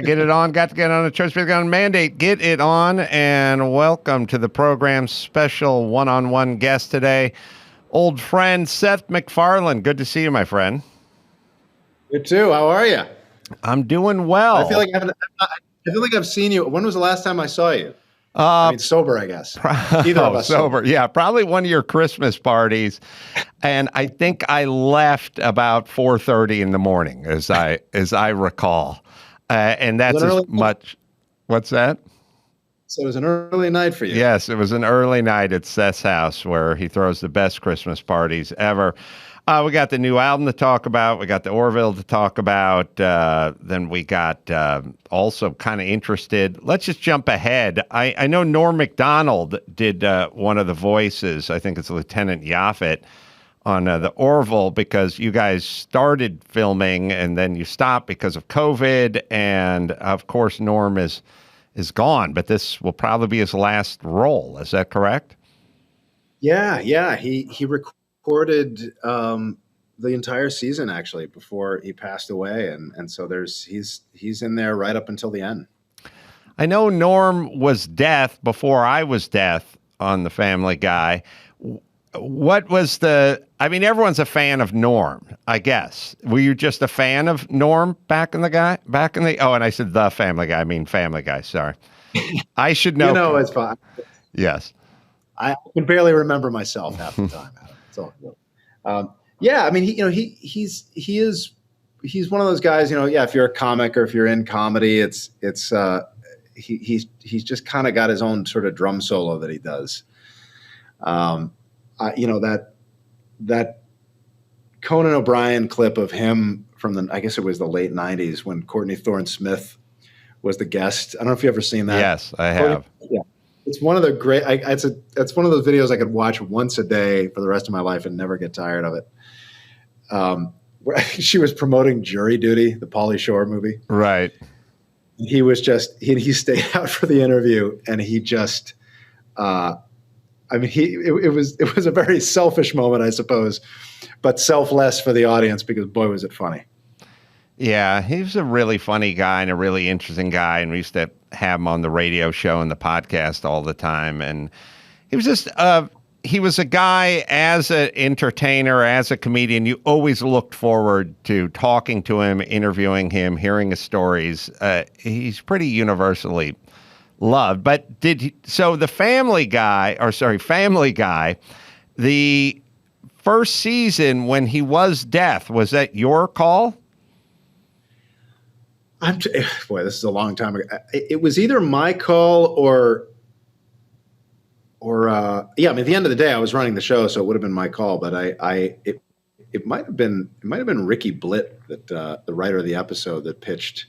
Get it on, got to get on a church gun mandate. Get it on, and welcome to the program's special one-on-one guest today, old friend Seth MacFarlane. Good to see you, my friend. You too. How are you? I'm doing well. I feel like I've seen you. When was the last time I saw you? I mean, sober, I guess. Either of us sober. Yeah, probably one of your Christmas parties. And I think I left about 4:30 in the morning, as I recall. And that's as much. What's that? So it was an early night for you. Yes, it was an early night at Seth's house where he throws the best Christmas parties ever. We got the new album to talk about. We got the Orville to talk about. Then we got also kind of interested. Let's just jump ahead. I know Norm Macdonald did one of the voices. I think it's Lieutenant Yaphet on the Orville, because you guys started filming and then you stopped because of COVID. And of course, Norm is gone, but this will probably be his last role. Is that correct? Yeah. He recorded the entire season actually before he passed away, and so he's in there right up until the end. I know Norm was death before I was death on the Family Guy. What was everyone's a fan of Norm, I guess. Were you just a fan of Norm back in the, and I said the Family Guy, I mean Family Guy, sorry. I should know. It's fine. Yes. I can barely remember myself half the time. So, yeah, I mean, he's one of those guys, if you're a comic or if you're in comedy, he's just kind of got his own sort of drum solo that he does. That Conan O'Brien clip of him from I guess it was the late 90s when Courtney Thorne-Smith was the guest. I don't know if you've ever seen that. Yes, I have. Yeah. It's one of the great, it's one of those videos I could watch once a day for the rest of my life and never get tired of it. Where she was promoting Jury Duty, the Pauly Shore movie. Right. He was he stayed out for the interview, and he just, it was a very selfish moment, I suppose, but selfless for the audience, because boy, was it funny. Yeah, he's a really funny guy and a really interesting guy, and we used to have him on the radio show and the podcast all the time. And he was just he was a guy, as an entertainer, as a comedian, you always looked forward to talking to him, interviewing him, hearing his stories. He's pretty universally loved. But so the Family Guy, the first season when he was death, was that your call? Boy, this is a long time ago. It was either my call or at the end of the day, I was running the show, so it would have been my call. But it might have been Ricky Blitt, that the writer of the episode that pitched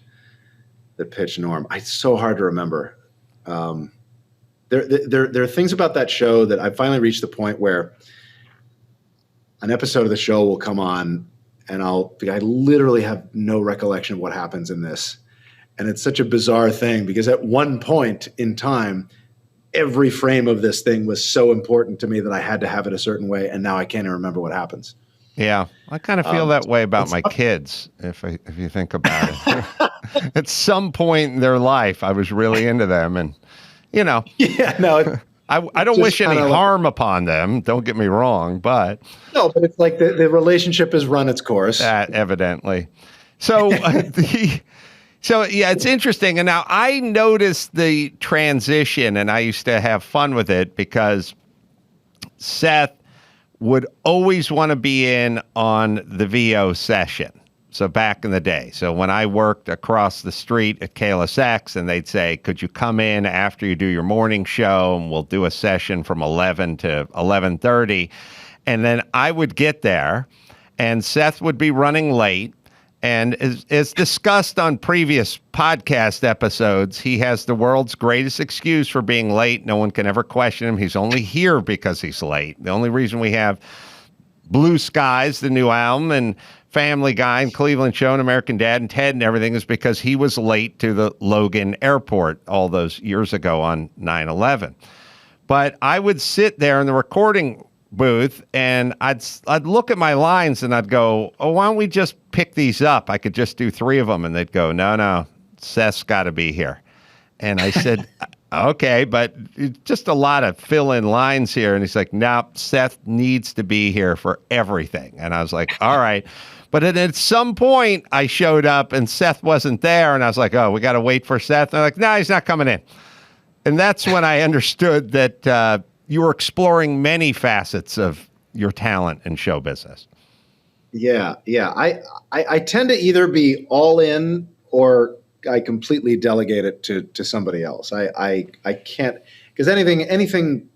Norm. It's so hard to remember. There are things about that show that I finally reached the point where an episode of the show will come on, and I literally have no recollection of what happens in this. And it's such a bizarre thing, because at one point in time, every frame of this thing was so important to me that I had to have it a certain way. And now I can't even remember what happens. Yeah. I kind of feel that way about my kids. If you think about it, at some point in their life, I was really into them, and, Yeah, no, I don't wish any harm upon them. Don't get me wrong, but it's like the relationship has run its course. Evidently. So it's interesting. And now I noticed the transition, and I used to have fun with it, because Seth would always want to be in on the VO session. So back in the day, so when I worked across the street at KLSX, and they'd say, could you come in after you do your morning show, and we'll do a session from 11 to 11:30. And then I would get there, and Seth would be running late. And as discussed on previous podcast episodes, he has the world's greatest excuse for being late. No one can ever question him. He's only here because he's late. The only reason we have Blue Skies, the new album, and Family Guy and Cleveland Show and American Dad and Ted and everything is because he was late to the Logan airport all those years ago on 9/11. But I would sit there in the recording booth and I'd look at my lines and I'd go, oh, why don't we just pick these up? I could just do 3 of them. And they'd go, no, Seth's got to be here. And I said, okay, but just a lot of fill-in lines here. And he's like, no, Seth needs to be here for everything. And I was like, all right. But then at some point, I showed up and Seth wasn't there. And I was like, oh, we got to wait for Seth. And they're like, no, he's not coming in. And that's when I understood that you were exploring many facets of your talent in show business. Yeah. I tend to either be all in or I completely delegate it to somebody else. I can't, because anything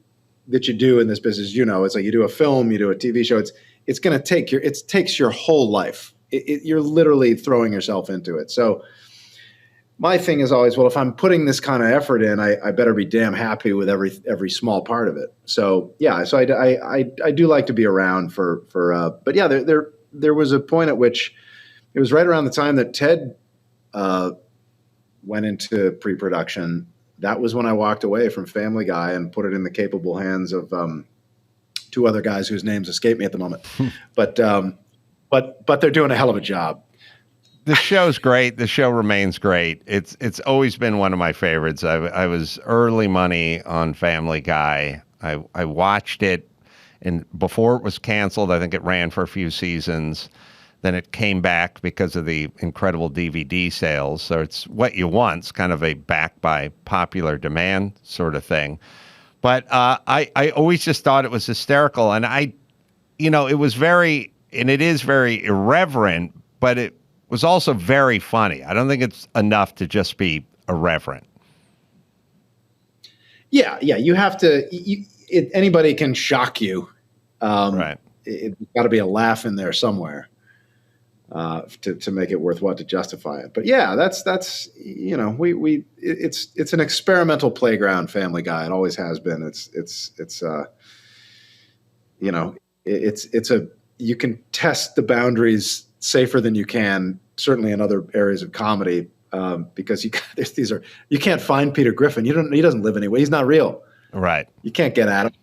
that you do in this business, it's like you do a film, you do a TV show. It's going to take it takes your whole life. You're literally throwing yourself into it. So my thing is always, well, if I'm putting this kind of effort in, I better be damn happy with every small part of it. So yeah, so I do like to be around but yeah, there was a point at which it was right around the time that Ted went into pre-production. That was when I walked away from Family Guy and put it in the capable hands of two other guys whose names escape me at the moment. But they're doing a hell of a job. The show's great. The show remains great. It's always been one of my favorites. I was early money on Family Guy. I watched it, and before it was canceled, I think it ran for a few seasons. Then it came back because of the incredible DVD sales. So it's what you want. It's kind of a back by popular demand sort of thing. But I always just thought it was hysterical. And it was very, and it is very irreverent, but it was also very funny. I don't think it's enough to just be irreverent. Yeah. You have to, anybody can shock you. Right. It's got to be a laugh in there somewhere. To make it worthwhile to justify it. But yeah, that's it's an experimental playground, Family Guy. It always has been. You can test the boundaries safer than you can, certainly in other areas of comedy, because you can't find Peter Griffin. He doesn't live anywhere. He's not real. Right. You can't get at him.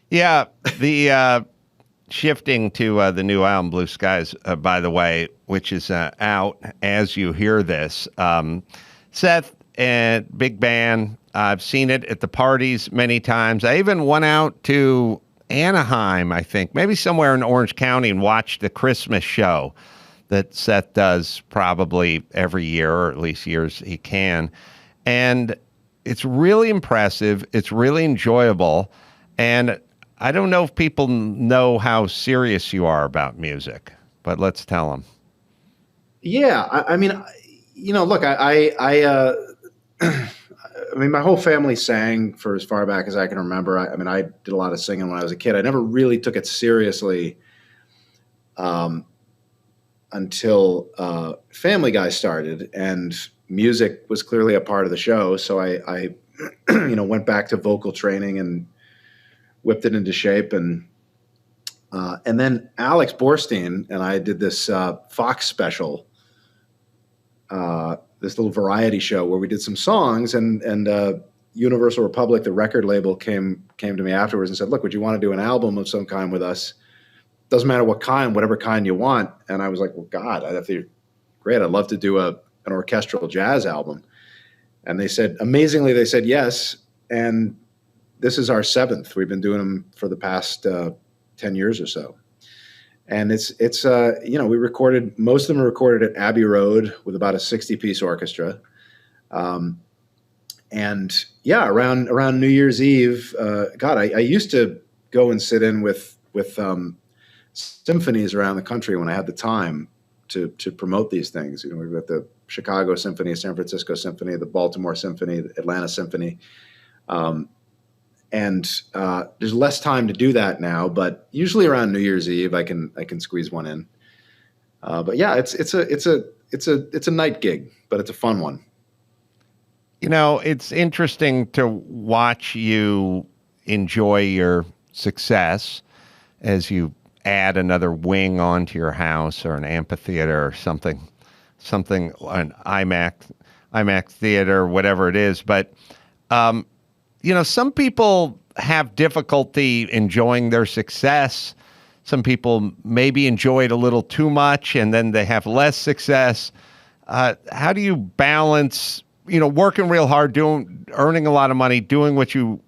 Yeah. The shifting to the new album, Blue Skies, by the way, which is out as you hear this. Seth, and big band. I've seen it at the parties many times. I even went out to Anaheim, I think, maybe somewhere in Orange County, and watched the Christmas show that Seth does probably every year, or at least years he can. And it's really impressive. It's really enjoyable. And I don't know if people know how serious you are about music, but let's tell them. Yeah. I mean, look, I mean, my whole family sang for as far back as I can remember. I did a lot of singing when I was a kid. I never really took it seriously until Family Guy started, and music was clearly a part of the show. So I went back to vocal training and whipped it into shape. And then Alex Borstein and I did this Fox special, this little variety show where we did some songs, and Universal Republic, the record label, came to me afterwards and said, look, would you want to do an album of some kind with us? Doesn't matter what kind, whatever kind you want. And I was like, well, God, great. I'd love to do an orchestral jazz album. And they said, amazingly, they said yes. And this is our 7th. We've been doing them for the past 10 years or so. And it's we recorded, most of them are recorded at Abbey Road with about a 60-piece orchestra. And yeah, around New Year's Eve, I used to go and sit in with symphonies around the country when I had the time to promote these things. We've got the Chicago Symphony, San Francisco Symphony, the Baltimore Symphony, the Atlanta Symphony. And there's less time to do that now, but usually around New Year's Eve, I can squeeze one in. But yeah, it's a night gig, but it's a fun one. It's interesting to watch you enjoy your success as you add another wing onto your house, or an amphitheater, or something, an IMAX theater, whatever it is. But some people have difficulty enjoying their success. Some people maybe enjoy it a little too much, and then they have less success. How do you balance, working real hard, earning a lot of money, doing what you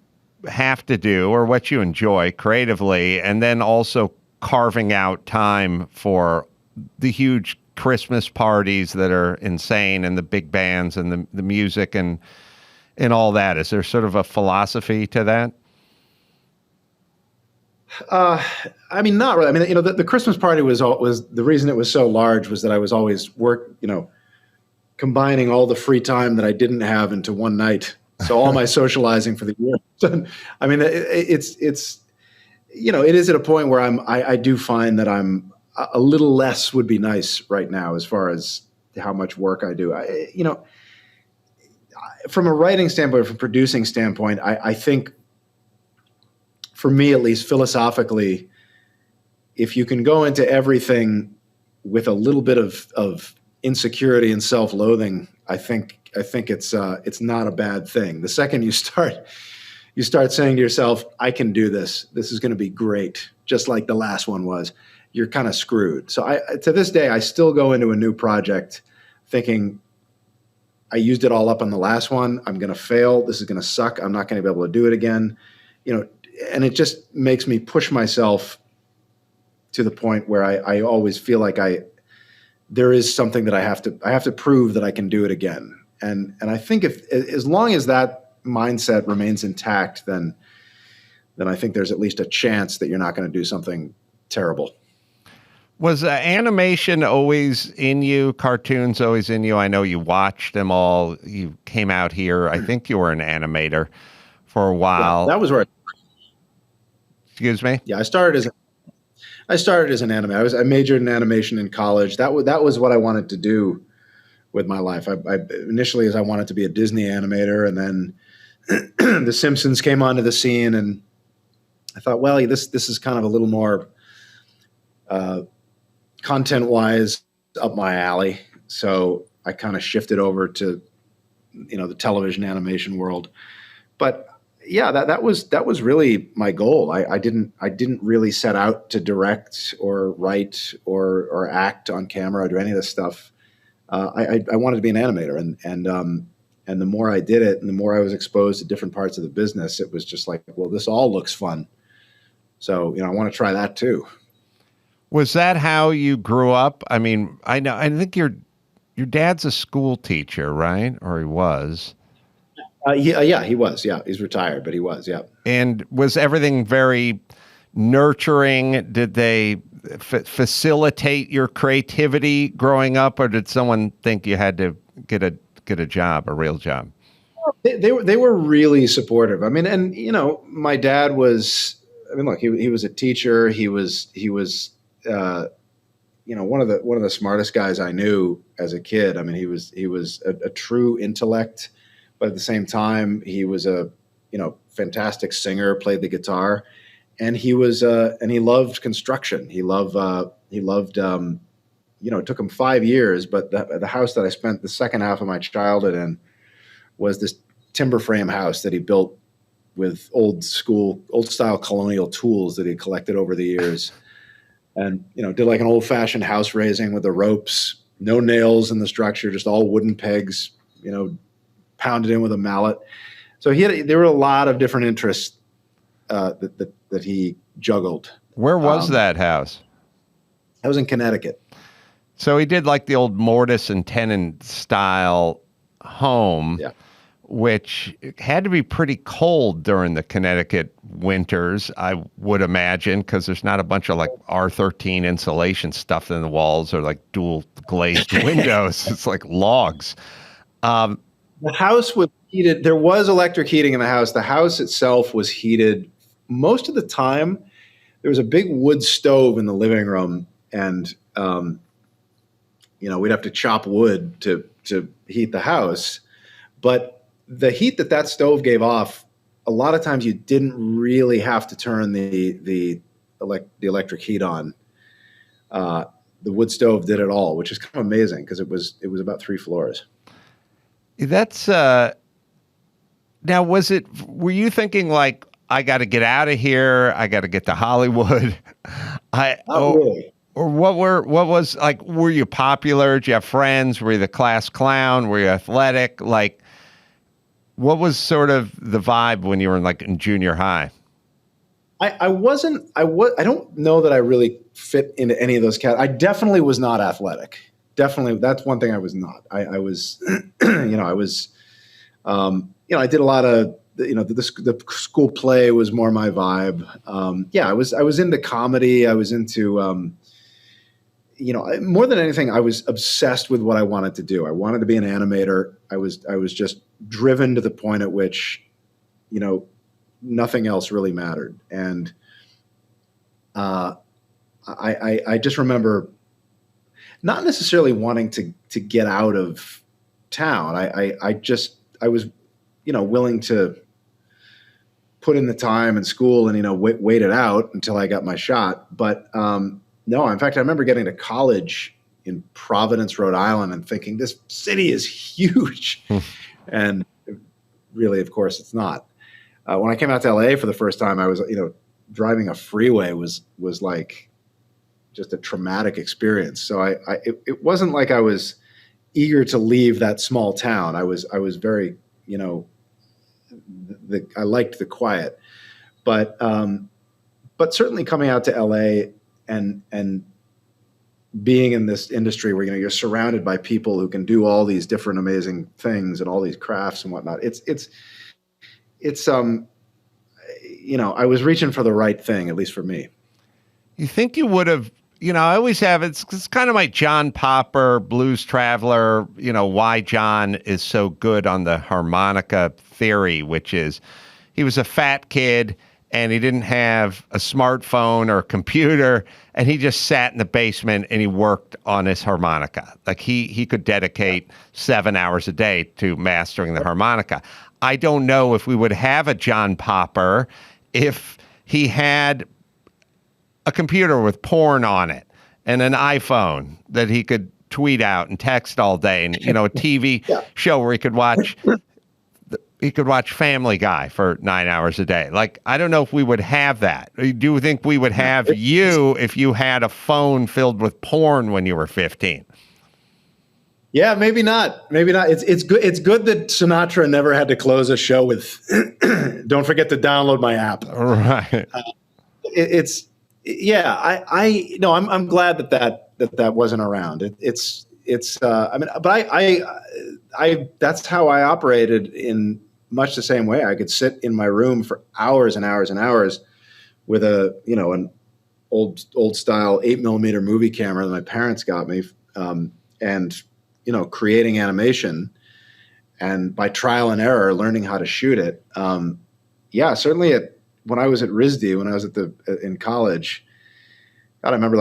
have to do or what you enjoy creatively, and then also carving out time for the huge Christmas parties that are insane and the big bands and the music and all that? Is there sort of a philosophy to that? I mean, not really. I mean, the Christmas party was the reason it was so large was that I was always combining all the free time that I didn't have into one night. So all my socializing for the year. I mean, it is at a point where I do find that I'm a little less would be nice right now as far as how much work I do. From a writing standpoint, from a producing standpoint, I think for me, at least philosophically, if you can go into everything with a little bit of insecurity and self-loathing, I think it's not a bad thing. The second you start saying to yourself, I can do this. This is going to be great, just like the last one was. You're kind of screwed. So to this day, I still go into a new project thinking I used it all up on the last one. I'm going to fail. This is going to suck. I'm not going to be able to do it again. And it just makes me push myself to the point where I always feel like there is something that I have to prove that I can do it again. And I think as long as that mindset remains intact, then I think there's at least a chance that you're not going to do something terrible. Was animation always in you? Cartoons always in you? I know you watched them all. You came out here. I think you were an animator for a while. Yeah, that was where. Excuse me? Yeah, I started as an animator. I majored in animation in college. That was what I wanted to do with my life. I initially I wanted to be a Disney animator, and then the Simpsons came onto the scene, and I thought, well, this is kind of a little more content-wise up my alley. So I kind of shifted over to the television animation world. But yeah, that was really my goal. I didn't really set out to direct or write or act on camera or do any of this stuff. I wanted to be an animator, and the more I did it, and the more I was exposed to different parts of the business, it was just like, well, this all looks fun. So I want to try that too. Was that how you grew up? I mean, I think your dad's a school teacher, right? Or he was. Yeah, he was. Yeah, he's retired, but he was. Yeah. And was everything very nurturing? Did they facilitate your creativity growing up, or did someone think you had to get a job, a real job? They were really supportive. I mean, and my dad was. I mean, look, he was a teacher. He was one of the smartest guys I knew as a kid. I mean, he was a true intellect. But at the same time, he was a fantastic singer, played the guitar, and he loved construction. He loved it took him 5 years, but the house that I spent the second half of my childhood in was this timber frame house that he built with old style colonial tools that he collected over the years, and did like an old fashioned house raising with the ropes, no nails in the structure, just all wooden pegs, pounded in with a mallet. So there were a lot of different interests that he juggled. Where was that house? I was in Connecticut. So he did like the old mortise and tenon style home, yeah, which had to be pretty cold during the Connecticut winters, I would imagine, because there's not a bunch of like R13 insulation stuff in the walls or like dual glazed windows. It's like logs. The house was heated. There was electric heating in the house. The house itself was heated most of the time. There was a big wood stove in the living room, and we'd have to chop wood to heat the house. But the heat that stove gave off, a lot of times you didn't really have to turn the electric heat on. The wood stove did it all, which is kind of amazing because it was about 3 floors. That's now, were you thinking like, I got to get out of here, I got to get to Hollywood? Not really. Or what was like, were you popular? Did you have friends? Were you the class clown? Were you athletic? Like, what was sort of the vibe when you were in junior high? I wasn't, I don't know that I really fit into any of those categories. I definitely was not athletic. Definitely. That's one thing I was not. I was, I was, I did a lot of, the school play was more my vibe. I was into comedy. I was into, more than anything, I was obsessed with what I wanted to do. I wanted to be an animator. I was just driven to the point at which, nothing else really mattered. And I just remember not necessarily wanting to get out of town. I was, willing to put in the time in school and, wait it out until I got my shot. But no, in fact, I remember getting to college in Providence, Rhode Island, and thinking this city is huge. And really, of course, it's not. When I came out to LA for the first time, I was, driving a freeway was like just a traumatic experience. So it wasn't like I was eager to leave that small town. I was very, I liked the quiet, but certainly coming out to LA and being in this industry where, you're surrounded by people who can do all these different amazing things and all these crafts and whatnot. I was reaching for the right thing, at least for me. You think you would have, I always have, it's kind of my John Popper, Blues Traveler, why John is so good on the harmonica theory, which is he was a fat kid and he didn't have a smartphone or a computer, and he just sat in the basement and he worked on his harmonica. Like he could dedicate 7 hours a day to mastering the harmonica. I don't know if we would have a John Popper if he had a computer with porn on it and an iPhone that he could tweet out and text all day, and a TV show where he could watch Family Guy for 9 hours a day. Like, I don't know if we would have that. Do you think we would have you if you had a phone filled with porn when you were 15? Yeah, maybe not. Maybe not. It's good. It's good that Sinatra never had to close a show with "Don't forget to download my app." Right. I'm glad that wasn't around. I that's how I operated in much the same way. I could sit in my room for hours and hours and hours with an old style 8mm movie camera that my parents got me, and creating animation, and by trial and error learning how to shoot it. Certainly when I was at RISD, when I was in college, God, I remember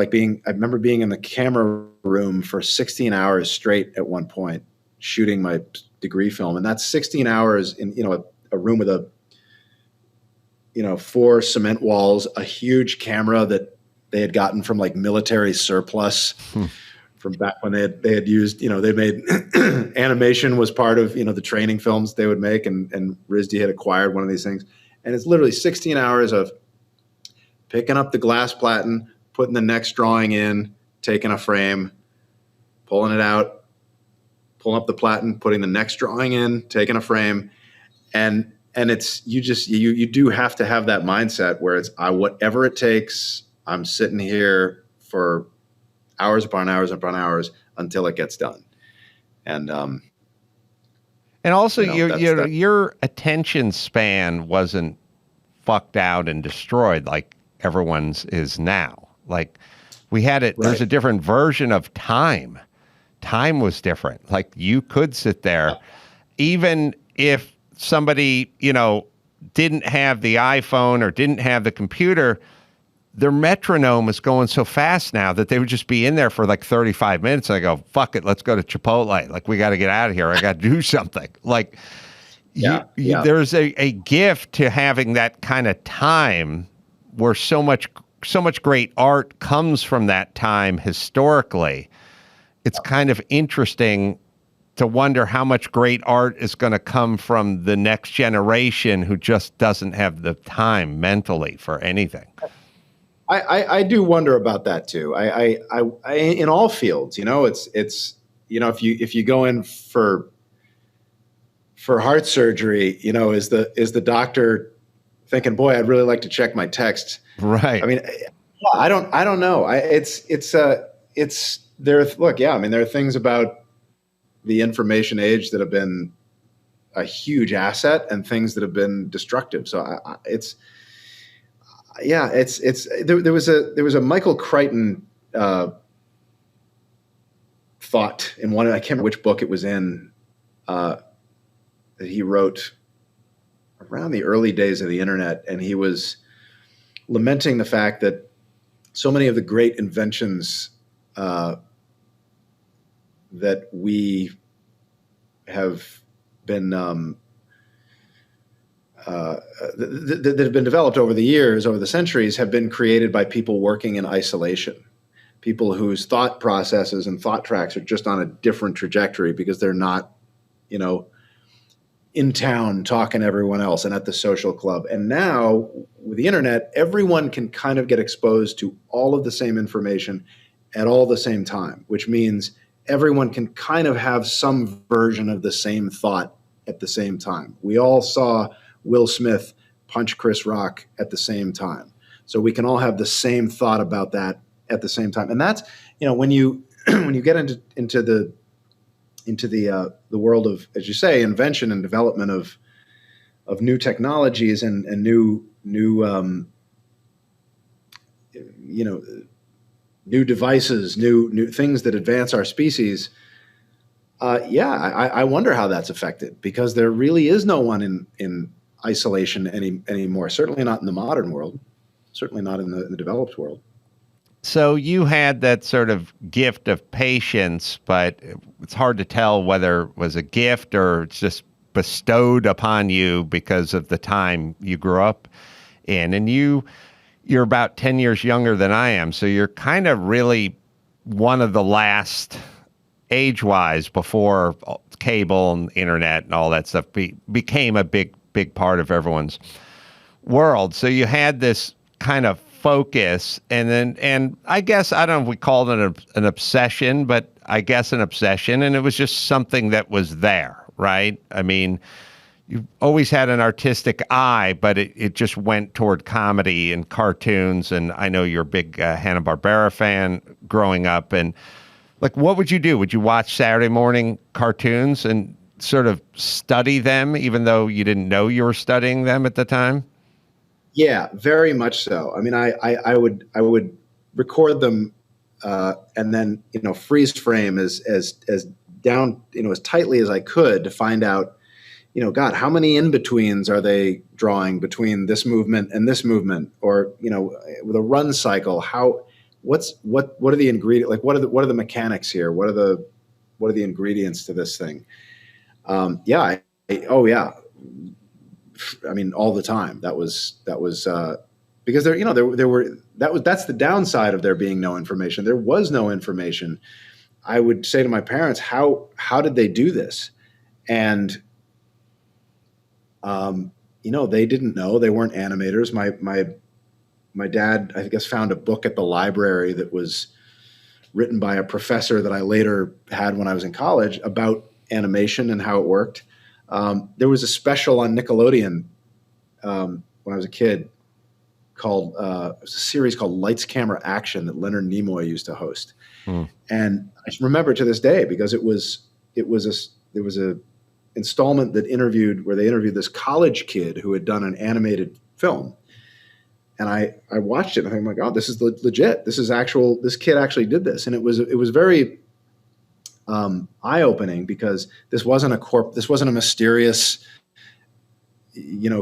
being in the camera room for 16 hours straight at one point, shooting my degree film. And that's 16 hours in, a room with 4 cement walls, a huge camera that they had gotten from military surplus from back when they had used, they made animation was part of, the training films they would make, and RISD had acquired one of these things. And it's literally 16 hours of picking up the glass platen, putting the next drawing in, taking a frame, pulling it out, pulling up the platen, putting the next drawing in, taking a frame. And it's, you do have to have that mindset where it's whatever it takes, I'm sitting here for hours upon hours upon hours until it gets done. And also your attention span wasn't fucked out and destroyed like everyone's is now. Like we had it, right. There's a different version of time. Time was different. Like you could sit there, even if somebody, didn't have the iPhone or didn't have the computer, their metronome is going so fast now that they would just be in there for 35 minutes. And I go, fuck it, let's go to Chipotle. Like, we got to get out of here. I got to do something. Like, there's a gift to having that kind of time where so much great art comes from that time historically. It's kind of interesting to wonder how much great art is going to come from the next generation who just doesn't have the time mentally for anything. I do wonder about that too. I in all fields, it's if you go in for heart surgery, is the doctor thinking, boy, I'd really like to check my text. Right. I mean, I don't know. It's there. Look, yeah. I mean, there are things about the information age that have been a huge asset, and things that have been destructive. So there was a Michael Crichton thought in one. I can't remember which book it was in. That he wrote around the early days of the internet, and he was lamenting the fact that so many of the great inventions that we have been that have been developed over the years, over the centuries, have been created by people working in isolation, people whose thought processes and thought tracks are just on a different trajectory because they're not, in town talking to everyone else and at the social club. And now with the internet, everyone can kind of get exposed to all of the same information at all the same time, which means everyone can kind of have some version of the same thought at the same time. We all saw Will Smith punch Chris Rock at the same time. So we can all have the same thought about that at the same time. And that's, when you when you get into the world of, as you say, invention and development of new technologies and new devices, new things that advance our species. I wonder how that's affected, because there really is no one in isolation anymore. Certainly not in the modern world. Certainly not in the developed world. So you had that sort of gift of patience, but it's hard to tell whether it was a gift or it's just bestowed upon you because of the time you grew up in. And you're about 10 years younger than I am, so you're kind of really one of the last, age-wise, before cable and internet and all that stuff became a big part of everyone's world. So you had this kind of focus, and I guess, I don't know if we called it an obsession, but I guess an obsession, and it was just something that was there, right? I mean, you always had an artistic eye, but it just went toward comedy and cartoons, and I know you're a big Hanna-Barbera fan growing up, and like, what would you do? Would you watch Saturday morning cartoons and sort of study them, even though you didn't know you were studying them at the time? Yeah, very much so. I mean, I would record them and then freeze frame as down as tightly as I could to find out, God, how many in betweens are they drawing between this movement and this movement, or with a run cycle, what are the ingredients, like what are the mechanics here? What are the ingredients to this thing? Oh yeah. I mean, all the time. That was because that's the downside of there being no information. There was no information. I would say to my parents, how did they do this? And they didn't know. They weren't animators. My dad, I guess, found a book at the library that was written by a professor that I later had when I was in college about animation and how it worked. There was a special on Nickelodeon when I was a kid called it was a series called Lights, Camera, Action that Leonard Nimoy used to host. And I remember to this day because there was a installment where they interviewed this college kid who had done an animated film. And I watched it and I'm like, oh, this is legit. This kid actually did this. And it was very eye-opening, because this wasn't a mysterious,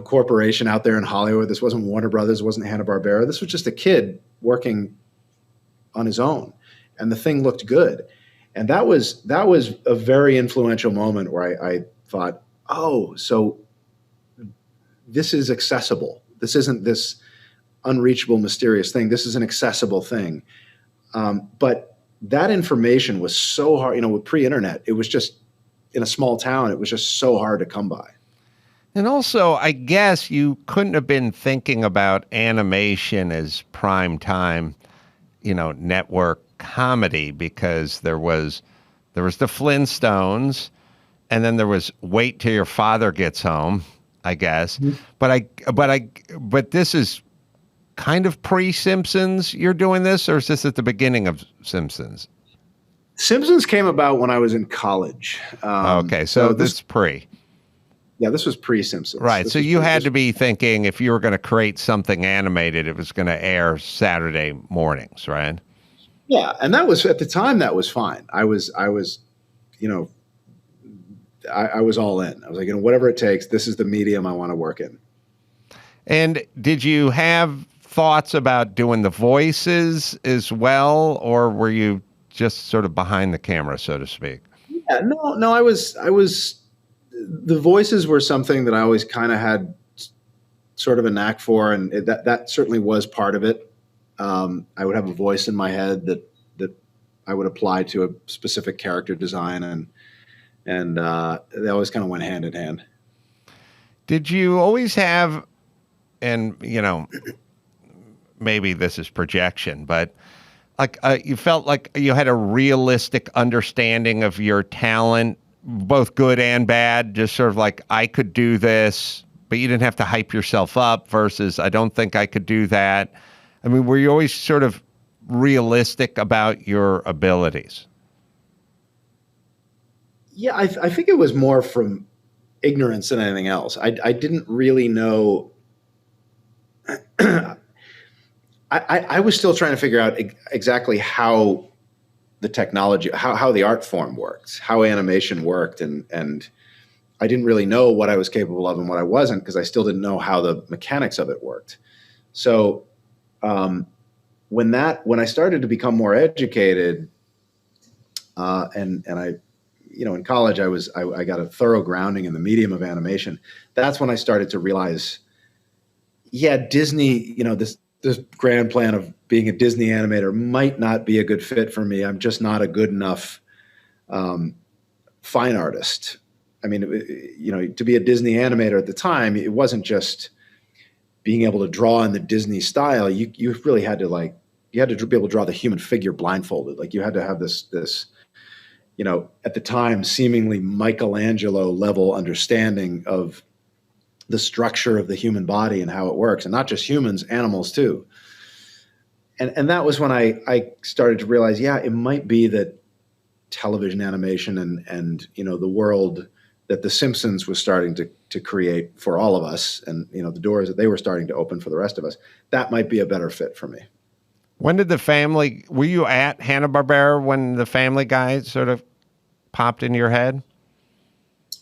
corporation out there in Hollywood. This wasn't Warner Brothers. It wasn't Hanna-Barbera. This was just a kid working on his own, and the thing looked good. And that was a very influential moment where I thought, oh, so this is accessible. This isn't this unreachable, mysterious thing. This is an accessible thing. But that information was so hard, with pre-internet, it was just, in a small town, it was just so hard to come by. And also, I guess you couldn't have been thinking about animation as prime time, network comedy, because there was the Flintstones, and then there was Wait Till Your Father Gets Home, I guess. Mhm. But this is kind of pre-Simpsons. You're doing this, or is this at the beginning of Simpsons? Simpsons came about when I was in college. Okay, so this is pre. Yeah, this was pre-Simpsons. Right. So you had to be thinking, if you were going to create something animated, it was going to air Saturday mornings, right? Yeah, and that was at the time that was fine. I was I was all in. I was like, whatever it takes, this is the medium I want to work in. And did you have thoughts about doing the voices as well, or were you just sort of behind the camera, so to speak? Yeah, no, I was the voices were something that I always kind of had sort of a knack for, and that certainly was part of it. I would have a voice in my head that I would apply to a specific character design, and they always kind of went hand in hand. Did you always have, and maybe this is projection, but like you felt like you had a realistic understanding of your talent, both good and bad, just sort of like, I could do this, but you didn't have to hype yourself up, versus I don't think I could do that. I mean, were you always sort of realistic about your abilities? Yeah, I think it was more from ignorance than anything else. I didn't really know. I was still trying to figure out exactly how the technology, how the art form worked, how animation worked, and I didn't really know what I was capable of and what I wasn't, because I still didn't know how the mechanics of it worked. So when I started to become more educated, and I, in college, I got a thorough grounding in the medium of animation. That's when I started to realize, yeah, Disney, this grand plan of being a Disney animator might not be a good fit for me. I'm just not a good enough fine artist. I mean, to be a Disney animator at the time, it wasn't just being able to draw in the Disney style. You really had to you had to be able to draw the human figure blindfolded. Like, you had to have this at the time, seemingly Michelangelo level understanding of the structure of the human body and how it works, and not just humans, animals too. And that was when I started to realize, yeah, it might be that television animation and the world that the Simpsons was starting to create for all of us, and the doors that they were starting to open for the rest of us, that might be a better fit for me. When did were you at Hanna-Barbera when the Family Guy sort of popped into your head?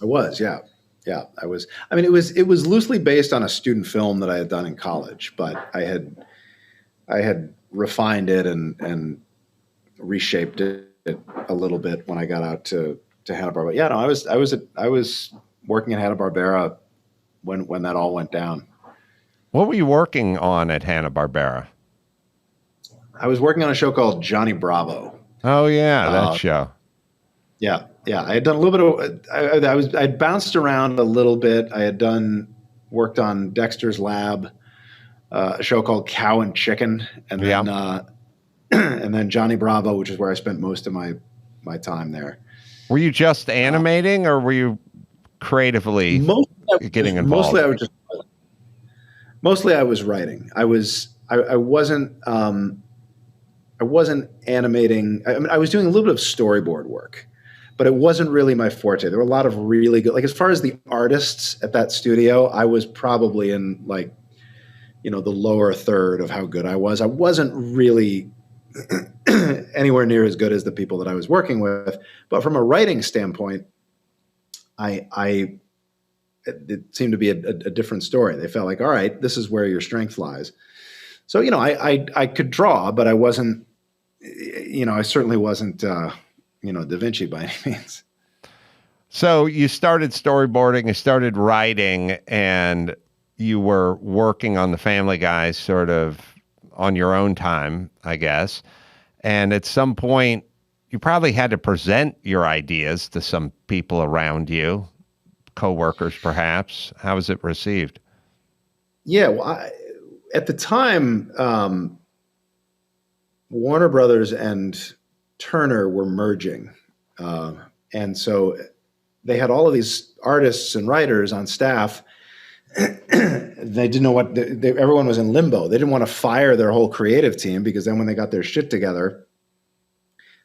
I was, yeah. Yeah, I was. I mean, it was loosely based on a student film that I had done in college, but I had refined it and reshaped it a little bit when I got out to Hanna-Barbera. Yeah, no, I was working at Hanna-Barbera when that all went down. What were you working on at Hanna-Barbera? I was working on a show called Johnny Bravo. Oh yeah, that show. Yeah. I had done a little bit of. I'd bounced around a little bit. I had worked on Dexter's Lab, a show called Cow and Chicken, and then and then Johnny Bravo, which is where I spent most of my time there. Were you just animating, or were you creatively getting involved? Mostly I was writing. I wasn't animating. I mean, I was doing a little bit of storyboard work, but it wasn't really my forte. There were a lot of really good, as far as the artists at that studio, I was probably in the lower third of how good I was. I wasn't really anywhere near as good as the people that I was working with, but from a writing standpoint, it seemed to be a different story. They felt like, all right, this is where your strength lies. So, I could draw, but I wasn't, I certainly wasn't, Da Vinci by any means. So you started storyboarding, you started writing, and you were working on the Family Guy sort of on your own time, I guess. And at some point, you probably had to present your ideas to some people around you. coworkers, perhaps. How was it received? Yeah, well, at the time, Warner Brothers and Turner were merging. And so they had all of these artists and writers on staff. They didn't know what everyone was in limbo. They didn't want to fire their whole creative team because then when they got their shit together,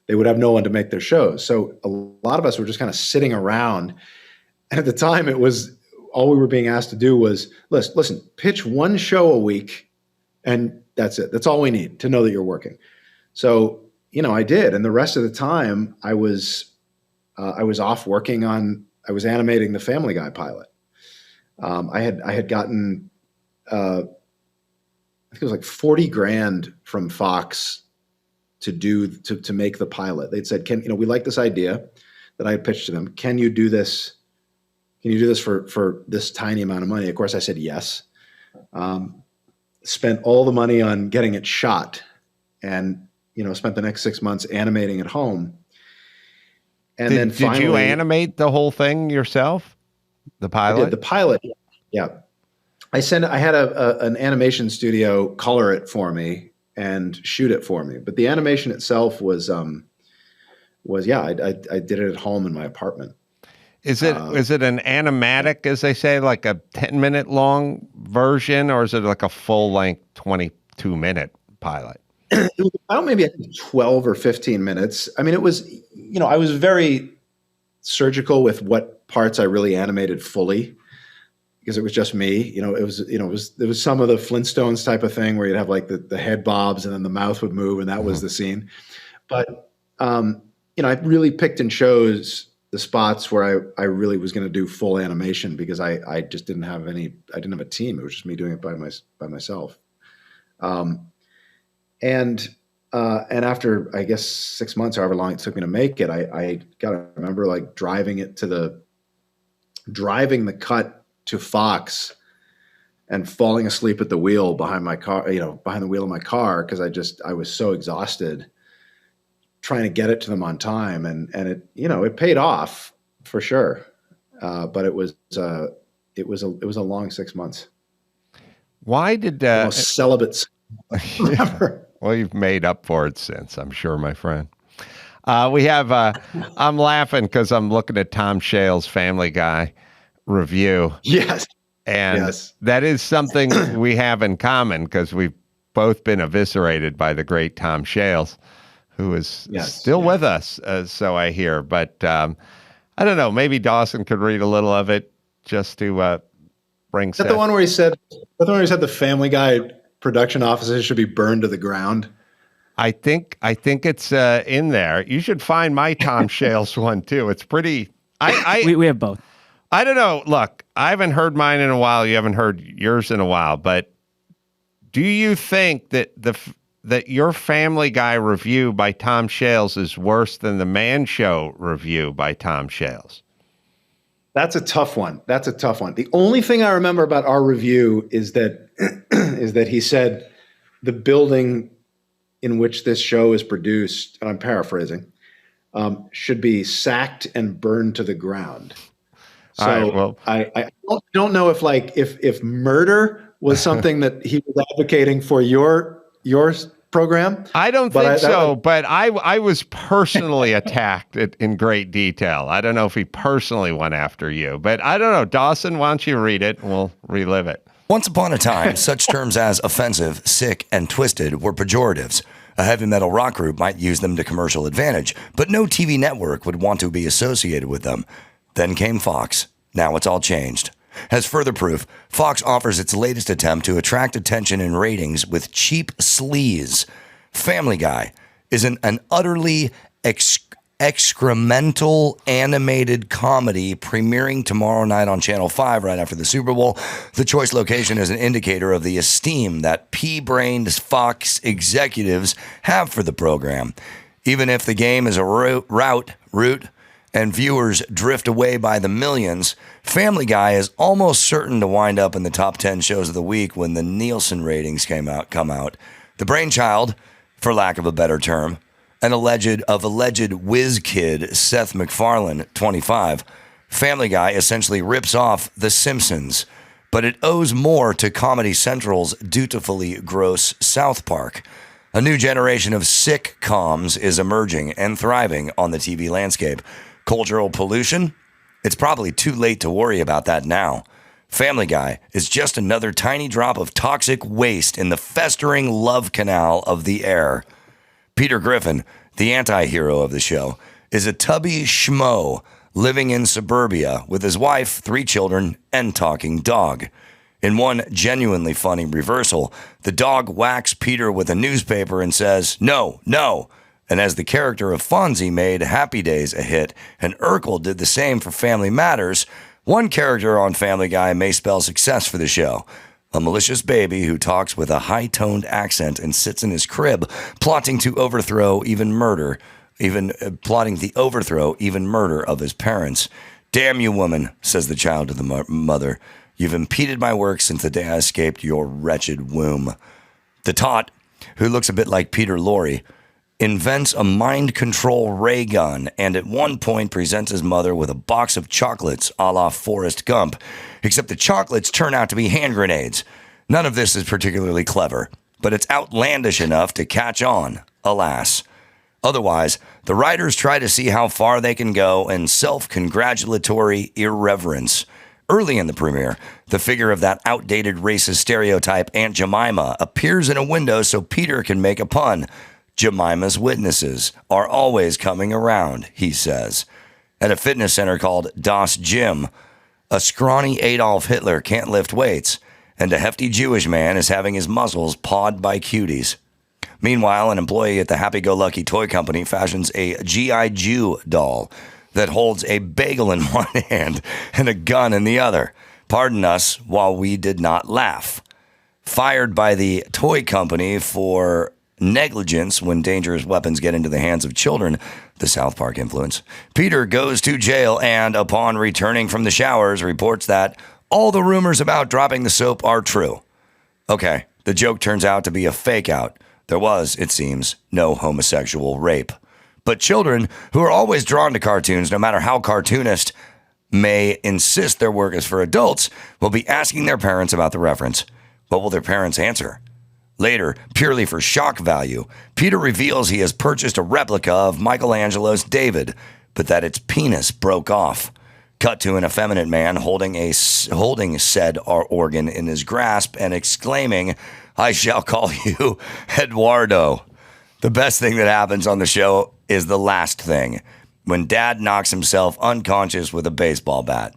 they would have no one to make their shows. So a lot of us were just kind of sitting around. And at the time, it was all we were being asked to do was listen, pitch one show a week, and that's it. That's all we need to know that you're working. So, I did. And the rest of the time I was off working I was animating the Family Guy pilot. I had gotten, I think it was like 40 grand from Fox to make the pilot. They'd said, we like this idea that I had pitched to them. Can you do this? Can you do this for this tiny amount of money? Of course I said yes. Spent all the money on getting it shot and, spent the next 6 months animating at home. And then finally, did you animate the whole thing yourself? The pilot? I did the pilot. Yeah. I had an animation studio color it for me and shoot it for me. But the animation itself I did it at home in my apartment. Is it an animatic, as they say, like a 10-minute long version, or is it like a full-length 22-minute pilot? It was about maybe 12 or 15 minutes. I mean, it was, I was very surgical with what parts I really animated fully because it was just me. There was some of the Flintstones type of thing where you'd have like the head bobs and then the mouth would move and that was the scene. But, I really picked and chose the spots where I really was going to do full animation because I just didn't have a team. It was just me doing it by myself. And after, I guess, 6 months, however long it took me to make it, I got to remember like driving the cut to Fox and falling asleep at the wheel behind the wheel of my car. Cause I was so exhausted trying to get it to them on time. And it paid off for sure. But it was a long 6 months. Why did, most celibate. Well, you've made up for it since, I'm sure, my friend. We have, I'm laughing because I'm looking at Tom Shale's Family Guy review. Yes. And that is something we have in common because we've both been eviscerated by the great Tom Shales, who is still with us, so I hear. But I don't know, maybe Dawson could read a little of it just to bring Is that the one where he said the Family Guy production offices should be burned to the ground? I think it's in there. You should find my Tom Shales one too. It's pretty. We have both. I don't know. Look, I haven't heard mine in a while. You haven't heard yours in a while. But do you think that that your Family Guy review by Tom Shales is worse than the Man Show review by Tom Shales? That's a tough one. The only thing I remember about our review is that he said the building in which this show is produced, and I'm paraphrasing, should be sacked and burned to the ground. So right, well, I don't know if murder was something that he was advocating for your program. I don't think so, but I was personally attacked in great detail. I don't know if he personally went after you, but I don't know. Dawson, why don't you read it and we'll relive it. Once upon a time, such terms as offensive, sick, and twisted were pejoratives. A heavy metal rock group might use them to commercial advantage, but no TV network would want to be associated with them. Then came Fox. Now it's all changed. As further proof, Fox offers its latest attempt to attract attention and ratings with cheap sleaze. Family Guy is an utterly excremental animated comedy premiering tomorrow night on Channel 5 right after the Super Bowl. The choice location is an indicator of the esteem that pea-brained Fox executives have for the program. Even if the game is a rout, and viewers drift away by the millions, Family Guy is almost certain to wind up in the top 10 shows of the week when the Nielsen ratings come out. The brainchild, for lack of a better term, of alleged whiz kid Seth MacFarlane, 25, Family Guy essentially rips off The Simpsons, but it owes more to Comedy Central's dutifully gross South Park. A new generation of sitcoms is emerging and thriving on the TV landscape. Cultural pollution? It's probably too late to worry about that now. Family Guy is just another tiny drop of toxic waste in the festering love canal of the air. Peter Griffin, the anti-hero of the show, is a tubby schmo living in suburbia with his wife, 3 children, and talking dog. In one genuinely funny reversal, the dog whacks Peter with a newspaper and says, "No, no." And as the character of Fonzie made Happy Days a hit, and Urkel did the same for Family Matters, one character on Family Guy may spell success for the show. A malicious baby who talks with a high-toned accent and sits in his crib, plotting the overthrow, even murder of his parents. "Damn you, woman," says the child to the mother. "You've impeded my work since the day I escaped your wretched womb." The tot, who looks a bit like Peter Lorre, invents a mind control ray gun and at one point presents his mother with a box of chocolates a la Forrest Gump, except the chocolates turn out to be hand grenades. None of this is particularly clever, but it's outlandish enough to catch on, alas. Otherwise, the writers try to see how far they can go in self-congratulatory irreverence. Early in the premiere, the figure of that outdated racist stereotype Aunt Jemima appears in a window so Peter can make a pun. "Jemima's witnesses are always coming around," he says. At a fitness center called Das Gym, a scrawny Adolf Hitler can't lift weights, and a hefty Jewish man is having his muscles pawed by cuties. Meanwhile, an employee at the Happy-Go-Lucky toy company fashions a G.I. Jew doll that holds a bagel in one hand and a gun in the other. Pardon us while we did not laugh. Fired by the toy company for negligence when dangerous weapons get into the hands of children, the South Park influence, Peter goes to jail and, upon returning from the showers, reports that all the rumors about dropping the soap are true. Okay, the joke turns out to be a fake out. There was, it seems, no homosexual rape. But children who are always drawn to cartoons, no matter how cartoonist may insist their work is for adults, will be asking their parents about the reference. What will their parents answer? Later, purely for shock value, Peter reveals he has purchased a replica of Michelangelo's David, but that its penis broke off. Cut to an effeminate man holding said organ in his grasp and exclaiming, "I shall call you Eduardo." The best thing that happens on the show is the last thing, when Dad knocks himself unconscious with a baseball bat.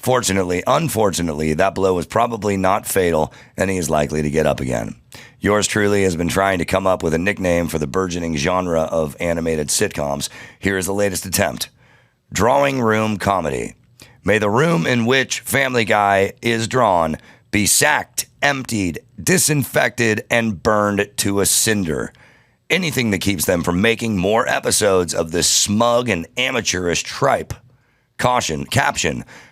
Unfortunately, that blow was probably not fatal, and he is likely to get up again. Yours truly has been trying to come up with a nickname for the burgeoning genre of animated sitcoms. Here is the latest attempt. Drawing room comedy. May the room in which Family Guy is drawn be sacked, emptied, disinfected, and burned to a cinder. Anything that keeps them from making more episodes of this smug and amateurish tripe. Caption,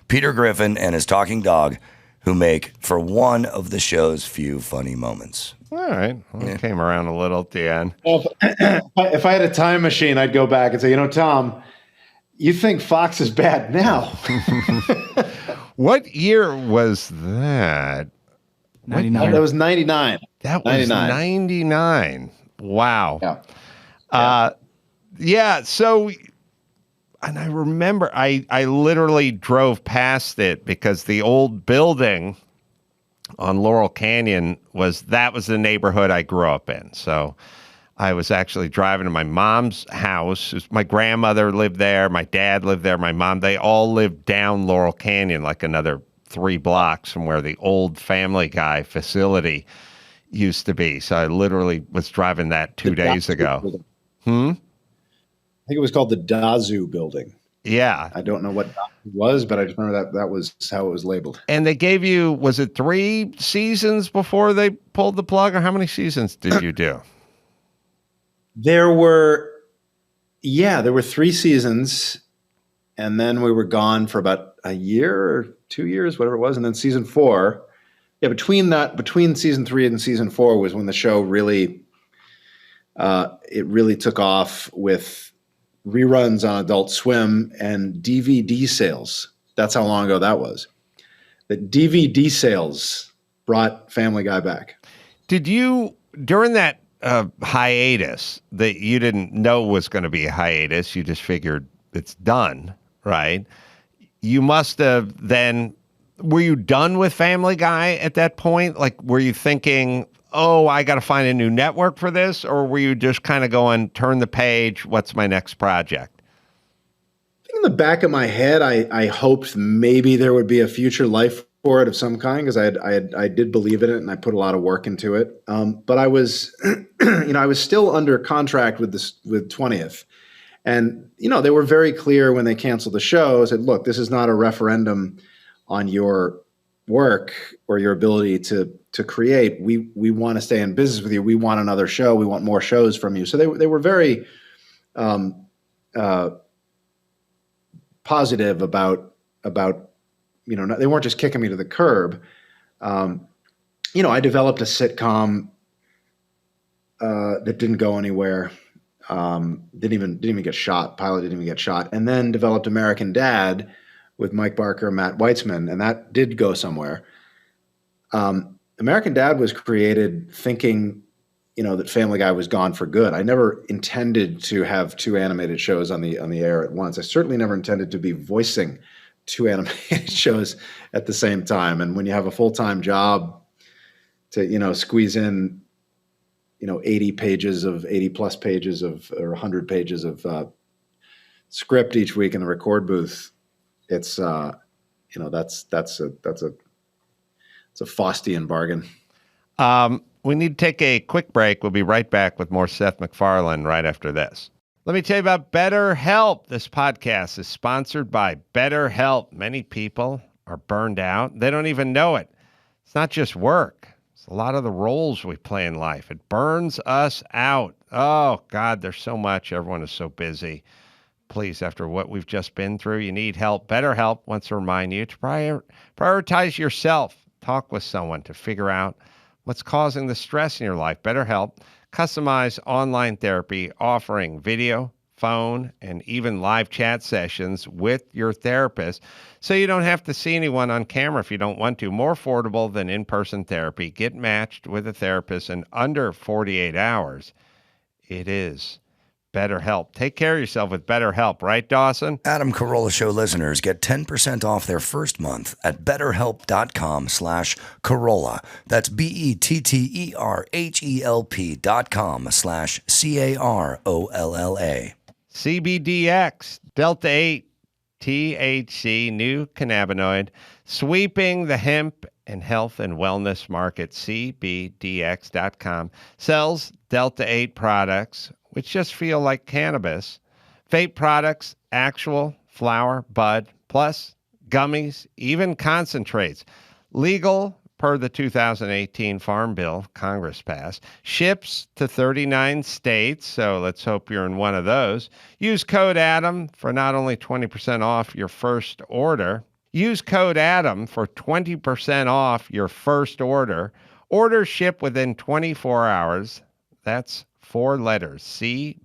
Peter Griffin and his talking dog, who make for one of the show's few funny moments. All right. Well, it came around a little at the end. Well, if I had a time machine, I'd go back and say, Tom, you think Fox is bad now. What year was that? 99. That was 99. That was 99. Wow. Yeah. So, and I remember I literally drove past it because the old building on Laurel Canyon was the neighborhood I grew up in. So I was actually driving to my mom's house. My grandmother lived there. My dad lived there. My mom, they all lived down Laurel Canyon, like another 3 blocks from where the old Family Guy facility used to be. So I literally was driving that 2 days ago. I think it was called the Dazu building. Yeah. I don't know what it was, but I just remember that was how it was labeled. And they gave you, was it 3 seasons before they pulled the plug, or how many seasons did you do? There were 3 seasons, and then we were gone for about a year or 2 years, whatever it was. And then season 4, between season 3 and season 4 was when the show really took off with reruns on Adult Swim and DVD sales. That's how long ago that was. That DVD sales brought Family Guy back. Did you, during that hiatus that you didn't know was going to be a hiatus, you just figured it's done, right? You must have then, were you done with Family Guy at that point? Like, were you thinking, oh, I got to find a new network for this? Or were you just kind of going, turn the page, what's my next project? In the back of my head, I hoped maybe there would be a future life for it of some kind, because I did believe in it and I put a lot of work into it. But I was, I was still under contract with 20th, and they were very clear when they canceled the show. Said, look, this is not a referendum on your work or your ability to create. We want to stay in business with you. We want another show. We want more shows from you. So they were very positive about they weren't just kicking me to the curb. I developed a sitcom that didn't go anywhere. Didn't even get shot. Pilot didn't even get shot. And then developed American Dad with Mike Barker and Matt Weitzman, and that did go somewhere. American Dad was created thinking, that Family Guy was gone for good. I never intended to have two animated shows on the air at once. I certainly never intended to be voicing two animated shows at the same time. And when you have a full-time job to, squeeze in, 80 plus pages of, or 100 pages of script each week in the record booth, it's, it's a Faustian bargain. We need to take a quick break. We'll be right back with more Seth MacFarlane right after this. Let me tell you about BetterHelp. This podcast is sponsored by BetterHelp. Many people are burned out. They don't even know it. It's not just work. It's a lot of the roles we play in life. It burns us out. Oh, God, there's so much. Everyone is so busy. Please, after what we've just been through, you need help. BetterHelp wants to remind you to prioritize yourself. Talk with someone to figure out what's causing the stress in your life. BetterHelp, customized online therapy offering video, phone, and even live chat sessions with your therapist, so you don't have to see anyone on camera if you don't want to. More affordable than in-person therapy. Get matched with a therapist in under 48 hours. It is BetterHelp. Take care of yourself with BetterHelp, right, Dawson? Adam Carolla Show listeners get 10% off their first month at betterhelp.com/Carolla. That's BetterHelp.com/CAROLLA. CBDX, Delta 8, THC, new cannabinoid, sweeping the hemp and health and wellness market. CBDX.com sells Delta 8 products, which just feel like cannabis. Vape products, actual flower, bud, plus gummies, even concentrates. Legal per the 2018 Farm Bill Congress passed. Ships to 39 states, so let's hope you're in one of those. Use code ADAM for not only 20% off your first order. Use code ADAM for 20% off your first order. Orders ship within 24 hours. That's 4 letters, CBDX.com,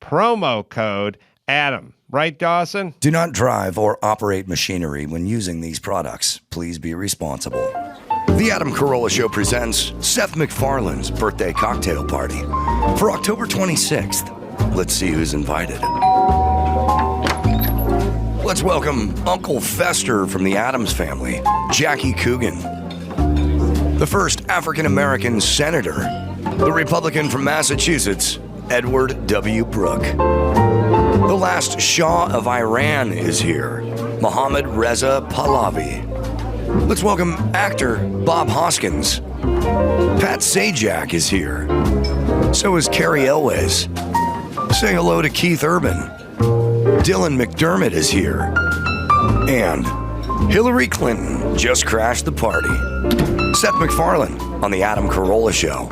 promo code ADAM. Right, Dawson? Do not drive or operate machinery when using these products. Please be responsible. The Adam Carolla Show presents Seth MacFarlane's birthday cocktail party for October 26th. Let's see who's invited. Let's welcome Uncle Fester from the Addams family, Jackie Coogan. The first African-American senator, the Republican from Massachusetts, Edward W. Brooke. The last Shah of Iran is here, Mohammad Reza Pahlavi. Let's welcome actor Bob Hoskins. Pat Sajak is here. So is Carrie Elwes. Say hello to Keith Urban. Dylan McDermott is here. And Hillary Clinton just crashed the party. Seth MacFarlane on The Adam Carolla Show.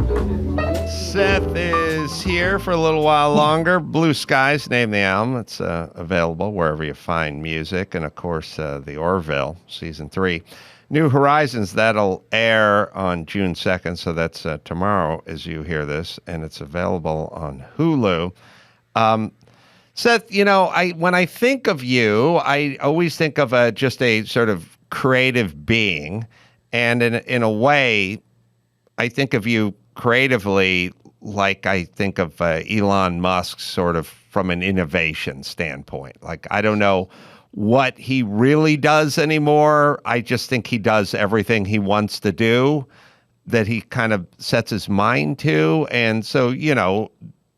Seth is here for a little while longer. Blue Skies, name the album. It's available wherever you find music. And, of course, the Orville, Season 3. New Horizons, that'll air on June 2nd, so that's tomorrow as you hear this. And it's available on Hulu. Seth, when I think of you, I always think of just a sort of creative being, and in a way, I think of you creatively like I think of Elon Musk sort of from an innovation standpoint. Like, I don't know what he really does anymore. I just think he does everything he wants to do, that he kind of sets his mind to. And so,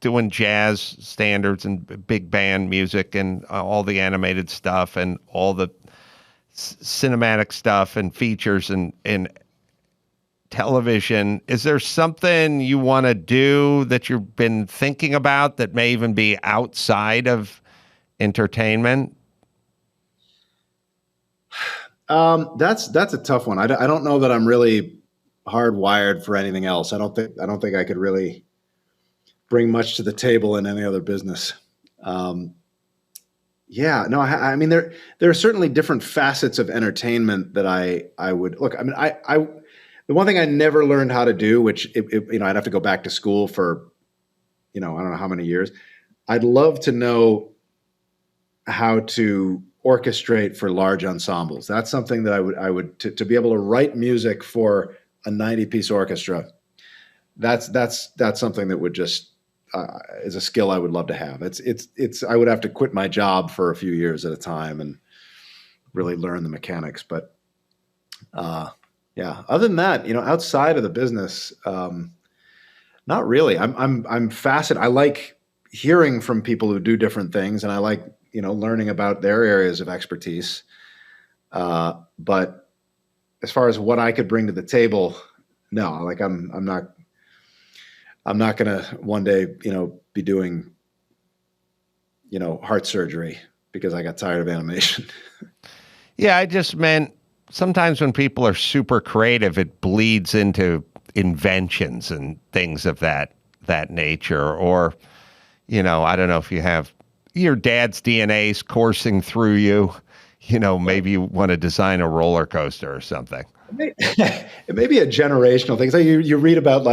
doing jazz standards and big band music and all the animated stuff and all the cinematic stuff and features and television. Is there something you want to do that you've been thinking about that may even be outside of entertainment? That's a tough one. I don't know that I'm really hardwired for anything else. I don't think I could really bring much to the table in any other business. Yeah, no, I mean, there are certainly different facets of entertainment that I would look. I mean, the one thing I never learned how to do, which I'd have to go back to school for, I don't know how many years. I'd love to know how to orchestrate for large ensembles. That's something that I would to be able to write music for a 90-piece orchestra. That's something that would just is a skill I would love to have. It's I would have to quit my job for a few years at a time and really learn the mechanics. But yeah, other than that, outside of the business, not really. I'm fascinated. I like hearing from people who do different things, and I like learning about their areas of expertise. But as far as what I could bring to the table, no. Like I'm not gonna one day be doing heart surgery because I got tired of animation. Yeah, I just meant sometimes when people are super creative, it bleeds into inventions and things of that nature. Or, I don't know if you have your dad's DNA's coursing through you. Maybe you want to design a roller coaster or something. It may be a generational thing. So you read about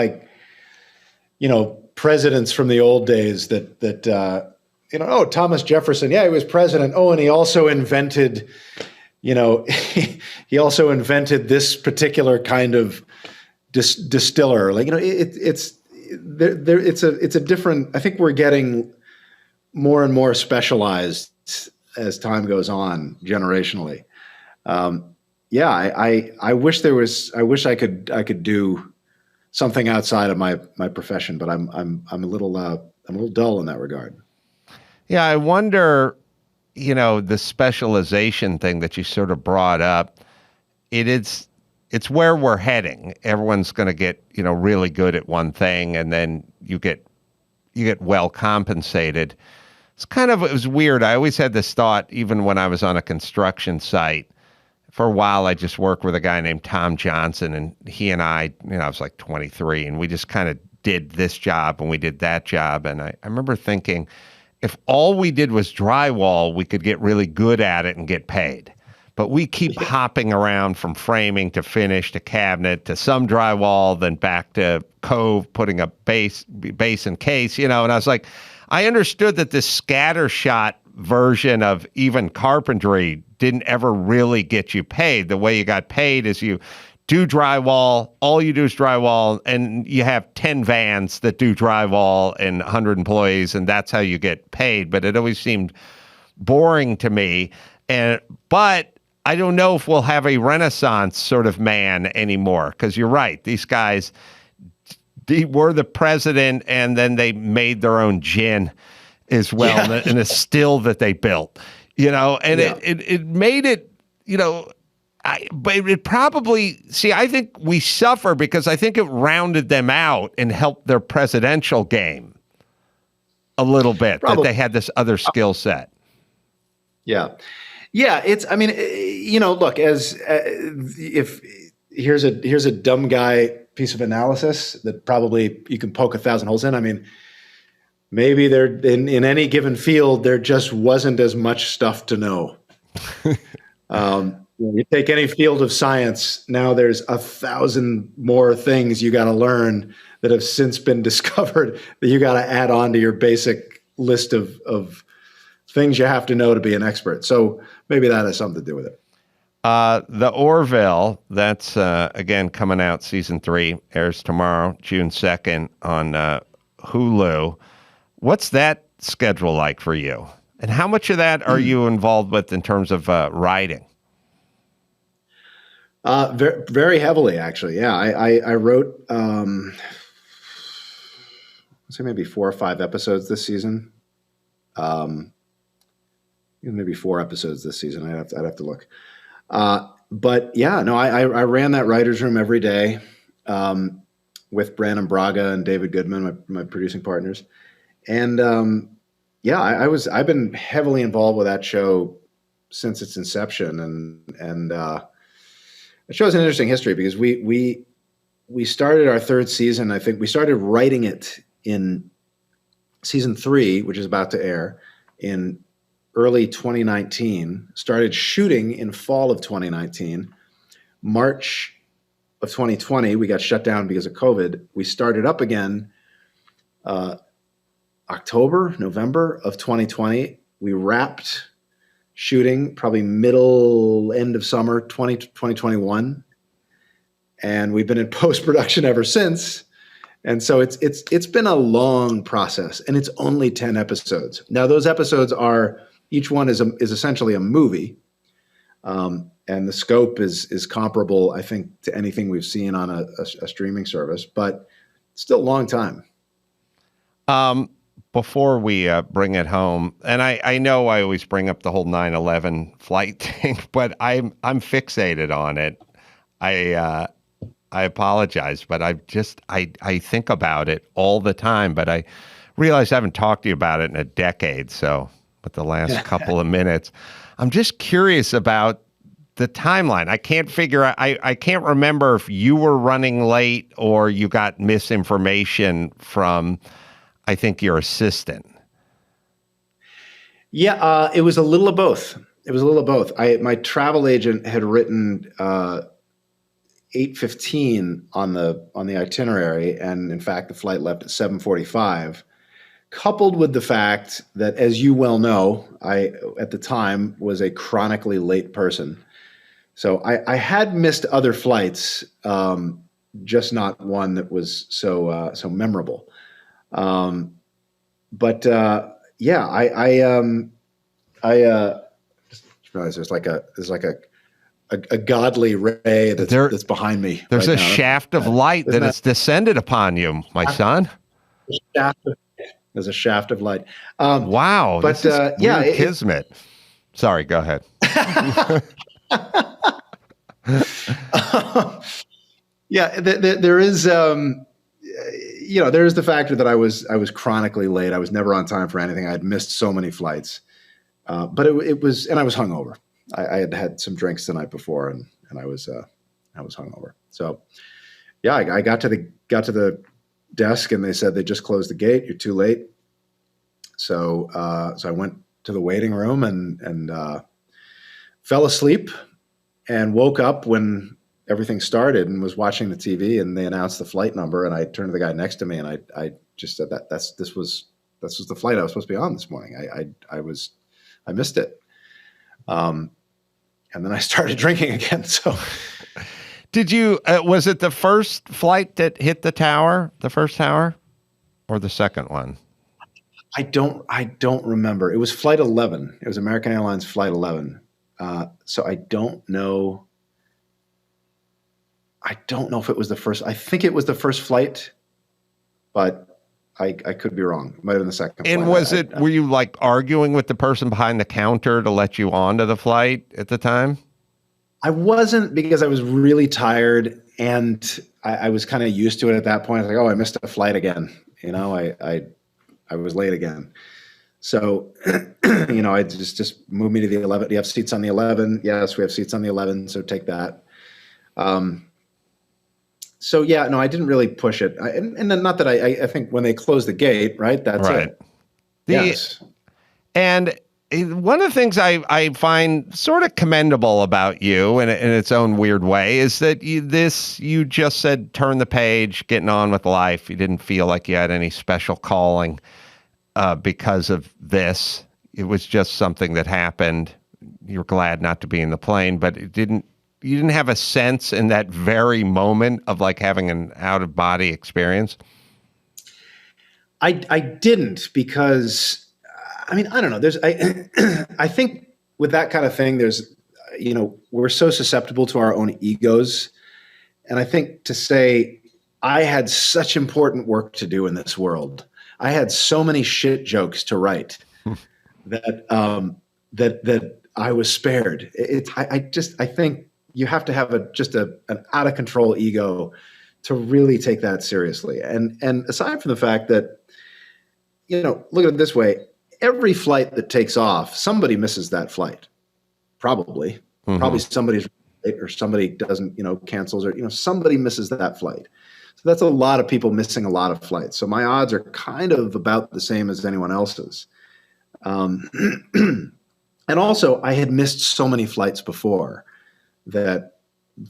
presidents from the old days that Thomas Jefferson, yeah, he was president. Oh, and he also invented, he also invented this particular kind of distiller. It's a different. I think we're getting more and more specialized as time goes on generationally. Yeah, I wish I could do something outside of my profession, but I'm a little dull in that regard. Yeah, I wonder, the specialization thing that you sort of brought up, it's where we're heading. Everyone's going to get, really good at one thing, and then you get well compensated. It was weird. I always had this thought, even when I was on a construction site. For a while, I just worked with a guy named Tom Johnson, and he and I was like 23, and we just kind of did this job and we did that job. And I remember thinking, if all we did was drywall, we could get really good at it and get paid. But we keep hopping around from framing to finish to cabinet to some drywall, then back to cove, putting a base and case, and I was like, I understood that this scattershot version of even carpentry didn't ever really get you paid. The way you got paid is you do drywall, all you do is drywall, and you have 10 vans that do drywall and 100 employees, and that's how you get paid. But it always seemed boring to me. But I don't know if we'll have a Renaissance sort of man anymore, because you're right. These guys were the president, and then they made their own gin as well, yeah. in a still that they built, and yeah. it made it, but it probably, I think we suffer because I think it rounded them out and helped their presidential game a little bit, probably. That they had this other skill set. Yeah. Yeah. Look, if here's a dumb guy piece of analysis that probably you can poke 1,000 holes in. Maybe there in any given field, there just wasn't as much stuff to know. You take any field of science, now there's 1,000 more things you got to learn that have since been discovered that you got to add on to your basic list of things you have to know to be an expert. So maybe that has something to do with it. The Orville, that's again coming out. Season 3 airs tomorrow, June 2nd on Hulu. What's that schedule like for you? And how much of that are you involved with in terms of writing? Very, very heavily, actually. Yeah, I wrote, I'd say maybe 4 or 5 episodes this season. Maybe 4 episodes this season. I'd have to look. But yeah, no, I ran that writer's room every day with Brandon Braga and David Goodman, my producing partners. And yeah, I've been heavily involved with that show since its inception. And it shows an interesting history because we started our 3rd season. I think we started writing it in season 3, which is about to air in early 2019, started shooting in fall of 2019. March of 2020, we got shut down because of COVID. We started up again October, November of 2020. We wrapped shooting probably end of summer 2021. And we've been in post-production ever since. And so it's been a long process, and it's only 10 episodes. Now those episodes are, each one is essentially a movie, and the scope is comparable, I think, to anything we've seen on a streaming service, but it's still a long time. Before we bring it home, and I know I always bring up the whole 9/11 flight thing, but I'm fixated on it. I apologize, but I think about it all the time, but I realize I haven't talked to you about it in a decade, so with the last couple of minutes. I'm just curious about the timeline. I can't figure out, I can't remember if you were running late or you got misinformation from, I think, your assistant. Yeah, it was a little of both. My travel agent had written 8:15 on the itinerary, and in fact, the flight left at 7:45. Coupled with the fact that, as you well know, I, at the time, was a chronically late person. So I had missed other flights, just not one that was so memorable. But yeah, I just realized there's like a godly ray that's behind me. There's a shaft of light that has descended upon you, my son. There's a shaft of light. Wow. But this is yeah, weird kismet. Sorry, go ahead. Yeah, there is, there is the factor that I was chronically late. I was never on time for anything. I had missed so many flights, but it was, and I was hungover. I had had some drinks the night before, and I was hungover. So yeah, I got to the desk, and they said they just closed the gate. You're too late. So I went to the waiting room and fell asleep, and woke up when everything started, and was watching the TV, and they announced the flight number, and I turned to the guy next to me, and I just said this was the flight I was supposed to be on this morning. I missed it. And then I started drinking again. So did you, was it the first flight that hit the first tower, or the second one? I don't remember. It was flight 11. It was American Airlines flight 11. So I don't know if it was the first. I think it was the first flight, but I could be wrong. It might have been the second and flight. Were you like arguing with the person behind the counter to let you onto the flight at the time? I wasn't, because I was really tired, and I was kind of used to it at that point. I was like, oh, I missed a flight again. I was late again. So, I just moved me to the 11. Do you have seats on the 11? Yes, we have seats on the 11. So take that. So yeah, no, I didn't really push it. And then, not that I think when they close the gate, right? That's right. it. Yes. And one of the things I find sort of commendable about you in its own weird way is that you just said, turn the page, getting on with life. You didn't feel like you had any special calling because of this. it was just something that happened. You're glad not to be in the plane, but you didn't have a sense in that very moment of like having an out of body experience? I didn't, because I mean, I don't know. I think with that kind of thing, we're so susceptible to our own egos. And I think to say I had such important work to do in this world, I had so many shit jokes to write that I was spared. I think you have to have an out of control ego to really take that seriously. And aside from the fact that, look at it this way, every flight that takes off, somebody misses that flight. Probably somebody's late, or somebody doesn't, cancels, or, somebody misses that flight. So that's a lot of people missing a lot of flights. So my odds are kind of about the same as anyone else's. And also I had missed so many flights before that,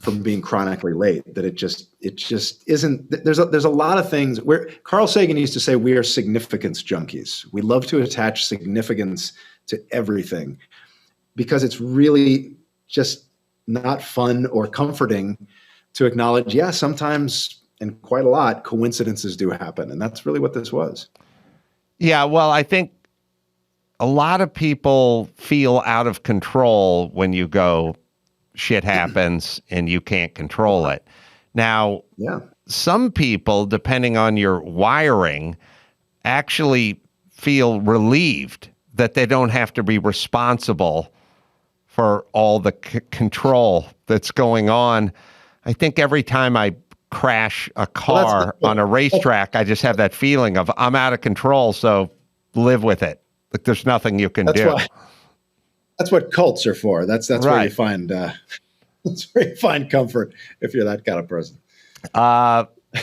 from being chronically late, that it just isn't. There's a lot of things where Carl Sagan used to say we are significance junkies. We love to attach significance to everything because it's really just not fun or comforting to acknowledge, yeah, sometimes, and quite a lot, coincidences do happen. And that's really what this was. Yeah, well, I think a lot of people feel out of control when you go, shit happens and you can't control it. Now, some people, depending on your wiring, actually feel relieved that they don't have to be responsible for all the control that's going on. I think every time I crash a car on a racetrack, I just have that feeling of I'm out of control, so live with it. Like there's nothing you can do. That's what cults are for. That's right. Where you find that's where you find comfort if you're that kind of person.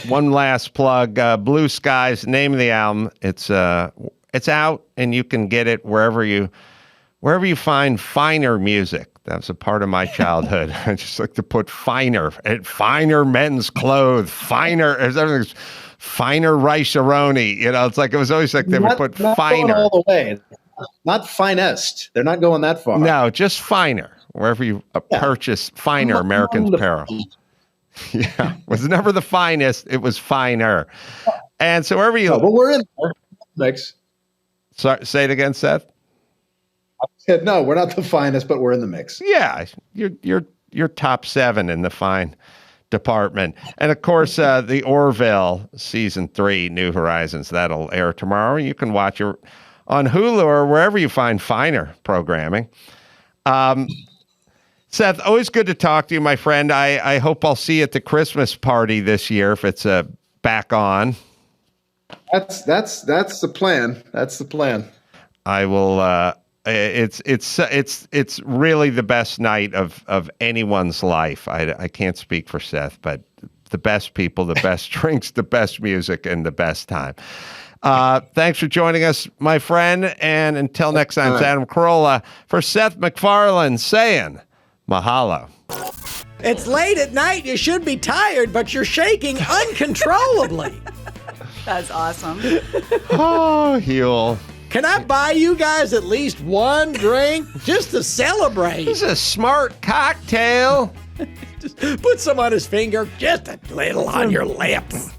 One last plug: Blue Skies, name of the album. It's out, and you can get it wherever you find finer music. That was a part of my childhood. I just like to put finer men's clothes, finer, everything's finer rice-a-roni. It's like it was always like they would put finer. Going all the way. Not finest. They're not going that far. No, just finer. Wherever you purchase finer American apparel. Yeah, it was never the finest. It was finer. And so wherever you... but we're in the mix. Sorry, say it again, Seth. I said, no, we're not the finest, but we're in the mix. Yeah, you're top 7 in the fine department. And of course, the Orville season 3, New Horizons, that'll air tomorrow. You can watch it on Hulu or wherever you find finer programming. Seth, always good to talk to you, my friend. I hope I'll see you at the Christmas party this year if it's back on. That's the plan. That's the plan. I will. It's really the best night of anyone's life. I can't speak for Seth, but the best people, the best drinks, the best music, and the best time. Thanks for joining us, my friend. And until next time, it's Adam Carolla for Seth MacFarlane saying mahalo. It's late at night. You should be tired, but you're shaking uncontrollably. That's awesome. Oh, Huel. Can I buy you guys at least one drink just to celebrate? This is a smart cocktail. Just put some on his finger, just a little on your lips.